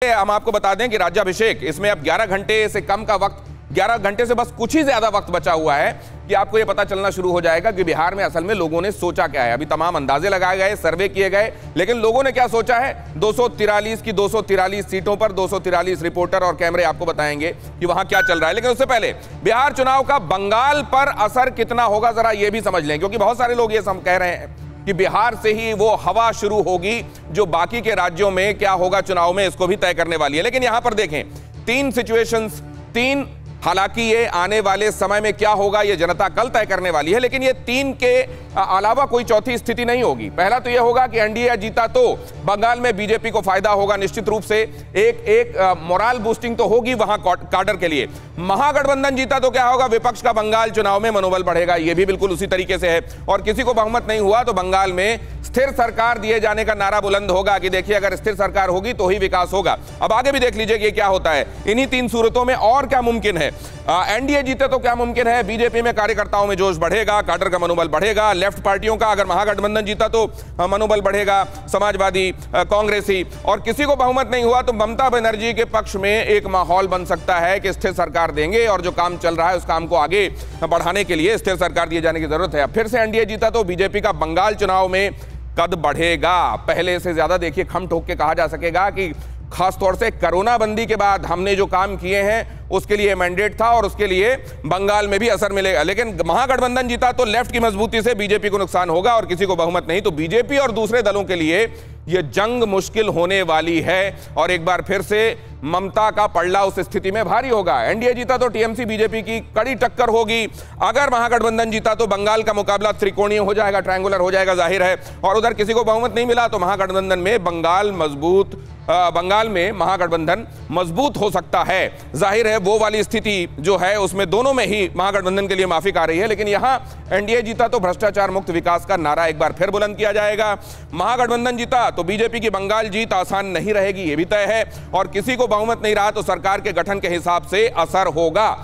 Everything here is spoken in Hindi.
हम आपको बता दें कि राज्याभिषेक इसमें अब 11 घंटे से कम का वक्त, 11 घंटे से बस कुछ ही ज्यादा वक्त बचा हुआ है कि आपको यह पता चलना शुरू हो जाएगा कि बिहार में असल में लोगों ने सोचा क्या है। अभी तमाम अंदाजे लगाए गए, सर्वे किए गए, लेकिन लोगों ने क्या सोचा है 243 की 243 सीटों पर 243 रिपोर्टर और कैमरे आपको बताएंगे कि वहां क्या चल रहा है। लेकिन उससे पहले बिहार चुनाव का बंगाल पर असर कितना होगा जरा यह भी समझ लें, क्योंकि बहुत सारे लोग ये कह रहे हैं कि बिहार से ही वो हवा शुरू होगी जो बाकी के राज्यों में क्या होगा चुनाव में, इसको भी तय करने वाली है। लेकिन यहां पर देखें, तीन सिचुएशंस, तीन, हालांकि ये आने वाले समय में क्या होगा ये जनता कल तय करने वाली है, लेकिन ये तीन के अलावा कोई चौथी स्थिति नहीं होगी। पहला तो ये होगा कि एनडीए जीता तो बंगाल में बीजेपी को फायदा होगा निश्चित रूप से, एक मोरल बूस्टिंग तो होगी वहां काडर के लिए। महागठबंधन जीता तो क्या होगा, विपक्ष का बंगाल चुनाव में मनोबल बढ़ेगा, ये भी बिल्कुल उसी तरीके से है। और किसी को बहुमत नहीं हुआ तो बंगाल में स्थिर सरकार दिए जाने का नारा बुलंद होगा कि देखिए अगर स्थिर सरकार होगी तो ही विकास होगा। अब आगे भी देख लीजिए कि क्या होता है इन्हीं तीन सूरतों में। और क्या मुमकिन है, एनडीए जीते तो क्या मुमकिन है, बीजेपी में कार्यकर्ताओं में जोश बढ़ेगा, काडर का मनोबल बढ़ेगा, लेफ्ट पार्टियों का अगर महागठबंधन जीता तो मनोबल बढ़ेगा, समाजवादी, कांग्रेसी। और किसी को बहुमत नहीं हुआ तो ममता बनर्जी के पक्ष में एक माहौल बन सकता है कि स्थिर सरकार देंगे और जो काम चल रहा है उस काम को आगे बढ़ाने के लिए स्थिर सरकार दिए जाने की जरूरत है। फिर से एनडीए जीता तो बीजेपी का बंगाल चुनाव में कद बढ़ेगा, पहले से ज्यादा देखिए खम ठोक के कहा जा सकेगा कि खासतौर से कोरोना बंदी के बाद हमने जो काम किए हैं उसके लिए मैंडेट था और उसके लिए बंगाल में भी असर मिलेगा। लेकिन महागठबंधन जीता तो लेफ्ट की मजबूती से बीजेपी को नुकसान होगा और किसी को बहुमत नहीं, तो बीजेपी और दूसरे दलों के लिए यह जंग मुश्किल होने वाली है और एक बार फिर से ममता का पलड़ा उस स्थिति में भारी होगा। एनडीए जीता तो टीएमसी बीजेपी की कड़ी टक्कर होगी, अगर महागठबंधन जीता तो बंगाल का मुकाबला त्रिकोणीय हो जाएगा, ट्रायंगुलर हो जाएगा जाहिर है। और उधर किसी को बहुमत नहीं मिला तो महागठबंधन में बंगाल में महागठबंधन मजबूत हो सकता है। जाहिर है वो वाली स्थिति जो है उसमें दोनों में ही महागठबंधन के लिए माफिक आ रही है। लेकिन यहां एनडीए जीता तो भ्रष्टाचार मुक्त विकास का नारा एक बार फिर बुलंद किया जाएगा, महागठबंधन जीता तो बीजेपी की बंगाल जीत आसान नहीं रहेगी, ये भी तय है। और किसी को बहुमत नहीं रहा तो सरकार के गठन के हिसाब से असर होगा।